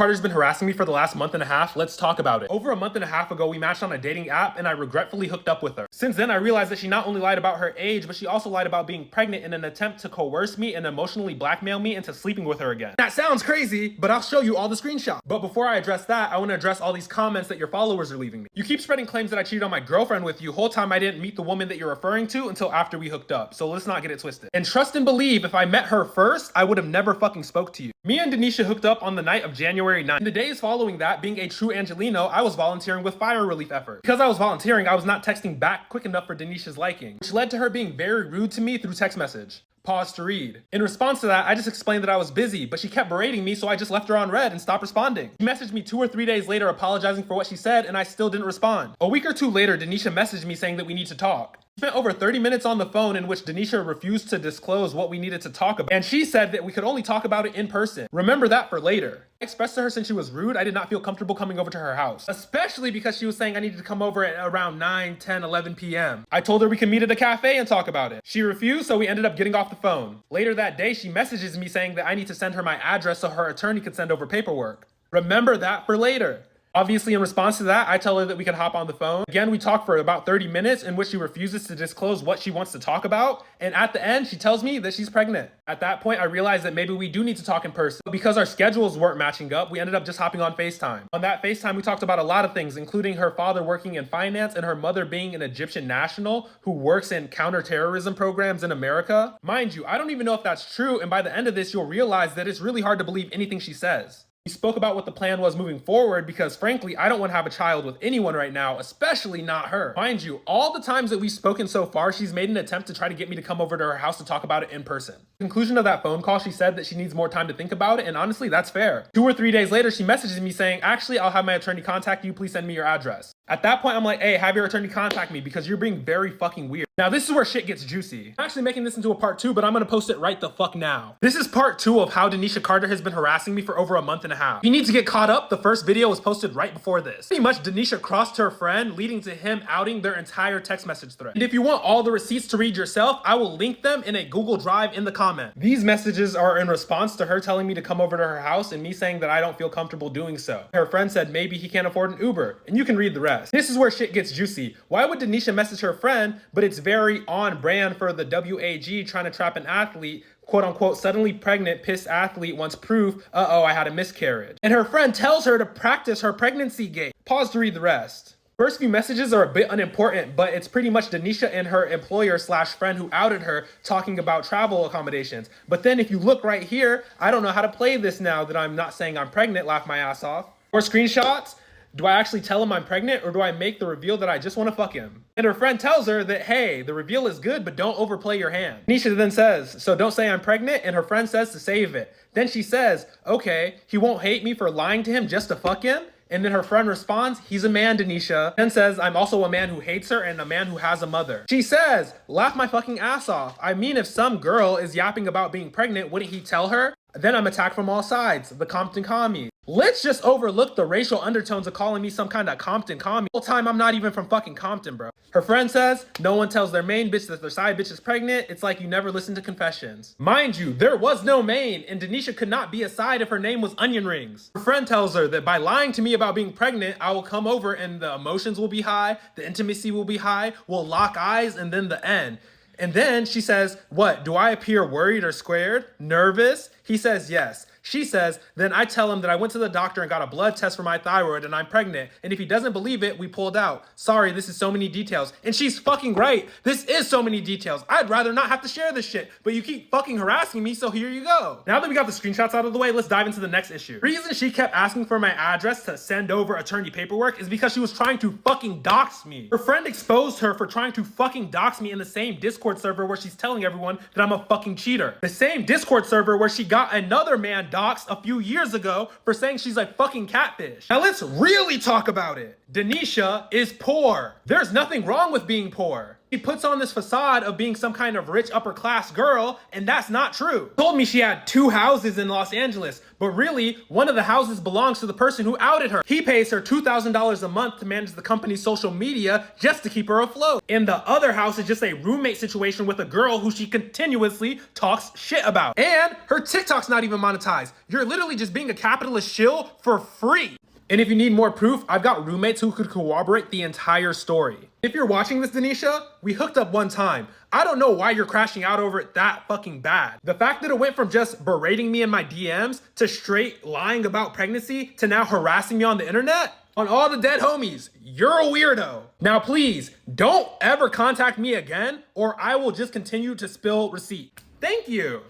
Carter's been harassing me for the last month and a half. Let's talk about it. Over a month and a half ago, we matched on a dating app and I regretfully hooked up with her. Since then, I realized that she not only lied about her age, but she also lied about being pregnant in an attempt to coerce me and emotionally blackmail me into sleeping with her again. That sounds crazy, but I'll show you all the screenshots. But before I address that, I want to address all these comments that your followers are leaving me. You keep spreading claims that I cheated on my girlfriend with you. Whole time I didn't meet the woman that you're referring to until after we hooked up. So let's not get it twisted. And trust and believe, if I met her first, I would have never fucking spoke to you. Me and Denisha hooked up on the night of January 9th. In the days following that, being a true Angelino, I was volunteering with fire relief efforts. Because I was volunteering, I was not texting back quick enough for Denisha's liking, which led to her being very rude to me through text message. Pause to read. In response to that, I just explained that I was busy, but she kept berating me, so I just left her on red and stopped responding. She messaged me 2 or 3 days later apologizing for what she said, and I still didn't respond. A week or 2 later, Denisha messaged me saying that we need to talk. We spent over 30 minutes on the phone in which Denisha refused to disclose what we needed to talk about, and she said that we could only talk about it in person. Remember that for later. I expressed to her since she was rude, I did not feel comfortable coming over to her house, especially because she was saying I needed to come over at around 9, 10, 11 p.m. I told her we could meet at a cafe and talk about it. She refused, so we ended up getting off the phone. Later that day, she messages me saying that I need to send her my address so her attorney could send over paperwork. Remember that for later. Obviously, in response to that, I tell her that we could hop on the phone. Again, we talk for about 30 minutes in which she refuses to disclose what she wants to talk about. And at the end, she tells me that she's pregnant. At that point, I realized that maybe we do need to talk in person. But because our schedules weren't matching up, we ended up just hopping on FaceTime. On that FaceTime, we talked about a lot of things, including her father working in finance and her mother being an Egyptian national who works in counterterrorism programs in America. Mind you, I don't even know if that's true. And by the end of this, you'll realize that it's really hard to believe anything she says. We spoke about what the plan was moving forward because frankly, I don't want to have a child with anyone right now, especially not her. Mind you, all the times that we've spoken so far, she's made an attempt to try to get me to come over to her house to talk about it in person. Conclusion of that phone call, she said that she needs more time to think about it, and honestly, that's fair. 2 or 3 days later, she messages me saying, actually, I'll have my attorney contact you, please send me your address. At that point, I'm like, hey, have your attorney contact me because you're being very fucking weird. Now, this is where shit gets juicy. I'm actually making this into a part 2, but I'm gonna post it right the fuck now. This is part 2 of how Denisha Carter has been harassing me for over a month and a half. If you need to get caught up, the first video was posted right before this. Pretty much, Denisha crossed her friend, leading to him outing their entire text message thread. And if you want all the receipts to read yourself, I will link them in a Google Drive in the comment. These messages are in response to her telling me to come over to her house and me saying that I don't feel comfortable doing so. Her friend said maybe he can't afford an Uber, and you can read the rest. This is where shit gets juicy. Why would Denisha message her friend, but it's very on brand for the WAG trying to trap an athlete, quote unquote, suddenly pregnant, pissed athlete wants proof, uh-oh, I had a miscarriage. And her friend tells her to practice her pregnancy gate. Pause to read the rest. First few messages are a bit unimportant, but it's pretty much Denisha and her employer slash friend who outed her talking about travel accommodations. But then if you look right here, I don't know how to play this now that I'm not saying I'm pregnant, laugh my ass off. Or screenshots. Do I actually tell him I'm pregnant or do I make the reveal that I just want to fuck him? And her friend tells her that, hey, the reveal is good, but don't overplay your hand. Denisha then says, so don't say I'm pregnant, and her friend says to save it. Then she says, okay, he won't hate me for lying to him just to fuck him? And then her friend responds, he's a man, Denisha. Then says, I'm also a man who hates her and a man who has a mother. She says, laugh my fucking ass off. I mean, if some girl is yapping about being pregnant, wouldn't he tell her? Then I'm attacked from all sides, the Compton commie. Let's just overlook the racial undertones of calling me some kind of Compton commie. The whole time I'm not even from fucking Compton, bro. Her friend says, no one tells their main bitch that their side bitch is pregnant. It's like you never listen to confessions. Mind you, there was no main, and Denisha could not be a side if her name was Onion Rings. Her friend tells her that by lying to me about being pregnant, I will come over and the emotions will be high, the intimacy will be high, we'll lock eyes, and then the end. And then she says, what, do I appear worried or scared? Nervous? He says yes. She says, then I tell him that I went to the doctor and got a blood test for my thyroid and I'm pregnant. And if he doesn't believe it, we pulled out. Sorry, this is so many details. And she's fucking right. This is so many details. I'd rather not have to share this shit, but you keep fucking harassing me, so here you go. Now that we got the screenshots out of the way, let's dive into the next issue. The reason she kept asking for my address to send over attorney paperwork is because she was trying to fucking dox me. Her friend exposed her for trying to fucking dox me in the same Discord server where she's telling everyone that I'm a fucking cheater. The same Discord server where she got another man doxed a few years ago for saying she's like fucking catfish. Now let's really talk about it. Denisha is poor. There's nothing wrong with being poor. She puts on this facade of being some kind of rich upper class girl, and that's not true. Told me she had 2 houses in Los Angeles, but really, one of the houses belongs to the person who outed her. He pays her $2,000 a month to manage the company's social media just to keep her afloat. And the other house is just a roommate situation with a girl who she continuously talks shit about. And her TikTok's not even monetized. You're literally just being a capitalist shill for free. And if you need more proof, I've got roommates who could corroborate the entire story. If you're watching this, Denisha, we hooked up one time. I don't know why you're crashing out over it that fucking bad. The fact that it went from just berating me in my DMs to straight lying about pregnancy to now harassing me on the internet, on all the dead homies, you're a weirdo. Now please, don't ever contact me again or I will just continue to spill receipt. Thank you.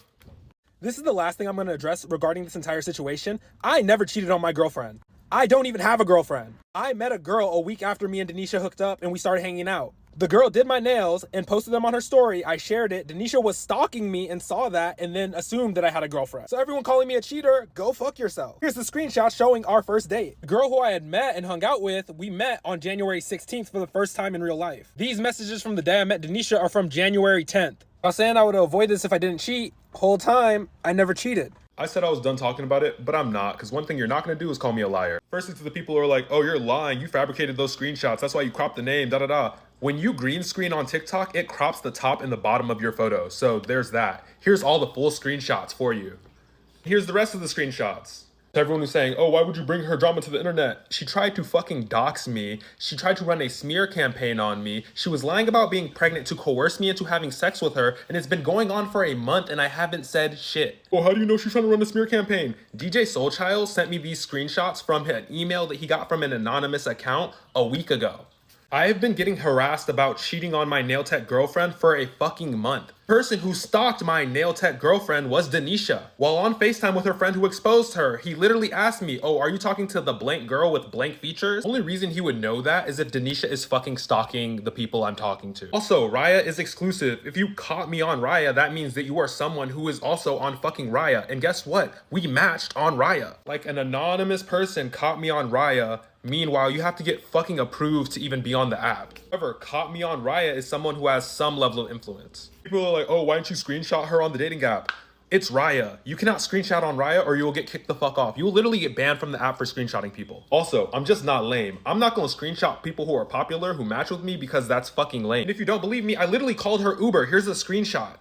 This is the last thing I'm gonna address regarding this entire situation. I never cheated on my girlfriend. I don't even have a girlfriend. I met a girl a week after me and Denisha hooked up and we started hanging out. The girl did my nails and posted them on her story. I shared it. Denisha was stalking me and saw that and then assumed that I had a girlfriend. So everyone calling me a cheater, go fuck yourself. Here's the screenshot showing our first date. The girl who I had met and hung out with, we met on January 16th for the first time in real life. These messages from the day I met Denisha are from January 10th. I was saying I would avoid this if I didn't cheat. Whole time, I never cheated. I said I was done talking about it, but I'm not, because one thing you're not going to do is call me a liar. Firstly, to the people who are like, oh, you're lying, you fabricated those screenshots, that's why you cropped the name, da-da-da. When you green screen on TikTok, it crops the top and the bottom of your photo, so there's that. Here's all the full screenshots for you. Here's the rest of the screenshots. Everyone who's saying, oh, why would you bring her drama to the internet? She tried to fucking dox me. She tried to run a smear campaign on me. She was lying about being pregnant to coerce me into having sex with her, and it's been going on for a month and I haven't said shit. Well, how do you know she's trying to run a smear campaign? DJ Soulchild sent me these screenshots from an email that he got from an anonymous account a week ago. I have been getting harassed about cheating on my nail tech girlfriend for a fucking month. The person who stalked my nail tech girlfriend was Denisha. While on FaceTime with her friend who exposed her, he literally asked me, oh, are you talking to the blank girl with blank features? The only reason he would know that is if Denisha is fucking stalking the people I'm talking to. Also, Raya is exclusive. If you caught me on Raya, that means that you are someone who is also on fucking Raya. And guess what? We matched on Raya. Like an anonymous person caught me on Raya. Meanwhile, you have to get fucking approved to even be on the app. However, caught me on Raya is someone who has some level of influence. People are like, oh, why didn't you screenshot her on the dating app? It's Raya. You cannot screenshot on Raya or you will get kicked the fuck off. You will literally get banned from the app for screenshotting people. Also, I'm just not lame. I'm not gonna screenshot people who are popular who match with me because that's fucking lame. And if you don't believe me, I literally called her Uber. Here's a screenshot.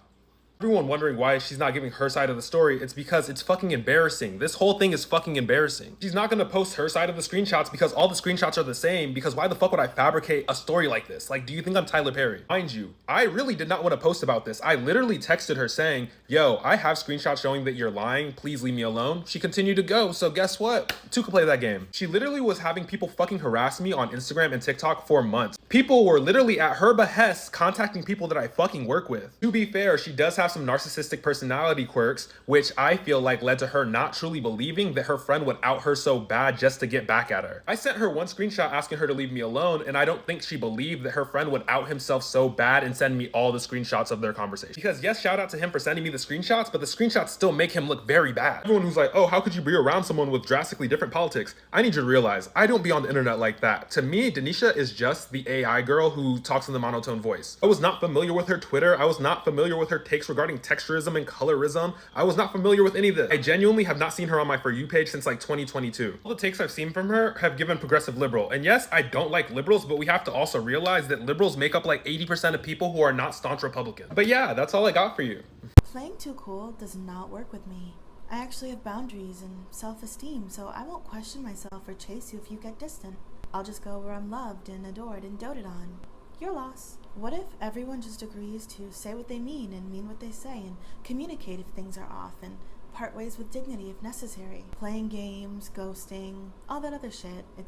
Everyone wondering why she's not giving her side of the story, it's because it's fucking embarrassing. This whole thing is fucking embarrassing. She's not gonna post her side of the screenshots because all the screenshots are the same, because why the fuck would I fabricate a story like this? Like, do you think I'm Tyler Perry? Mind you, I really did not want to post about this. I literally texted her saying, yo, I have screenshots showing that you're lying, please leave me alone. She continued to go, so guess what? Two could play that game. She literally was having people fucking harass me on Instagram and TikTok for months. People were literally at her behest contacting people that I fucking work with. To be fair, she does have some narcissistic personality quirks, which I feel like led to her not truly believing that her friend would out her so bad just to get back at her. I sent her one screenshot asking her to leave me alone, and I don't think she believed that her friend would out himself so bad and send me all the screenshots of their conversation. Because yes, shout out to him for sending me the screenshots, but the screenshots still make him look very bad. Everyone who's like, oh, how could you be around someone with drastically different politics? I need you to realize, I don't be on the internet like that. To me, Denisha is just the AI girl who talks in the monotone voice. I was not familiar with her Twitter. I was not familiar with her takes regarding texturism and colorism. I was not familiar with any of this. I genuinely have not seen her on my For You page since like 2022. All the takes I've seen from her have given progressive liberal. And yes, I don't like liberals, but we have to also realize that liberals make up like 80% of people who are not staunch Republicans. But yeah, that's all I got for you. Playing too cool does not work with me. I actually have boundaries and self-esteem, so I won't question myself or chase you if you get distant. I'll just go where I'm loved and adored and doted on. Your loss. What if everyone just agrees to say what they mean and mean what they say and communicate if things are off and part ways with dignity if necessary? Playing games, ghosting, all that other shit. It's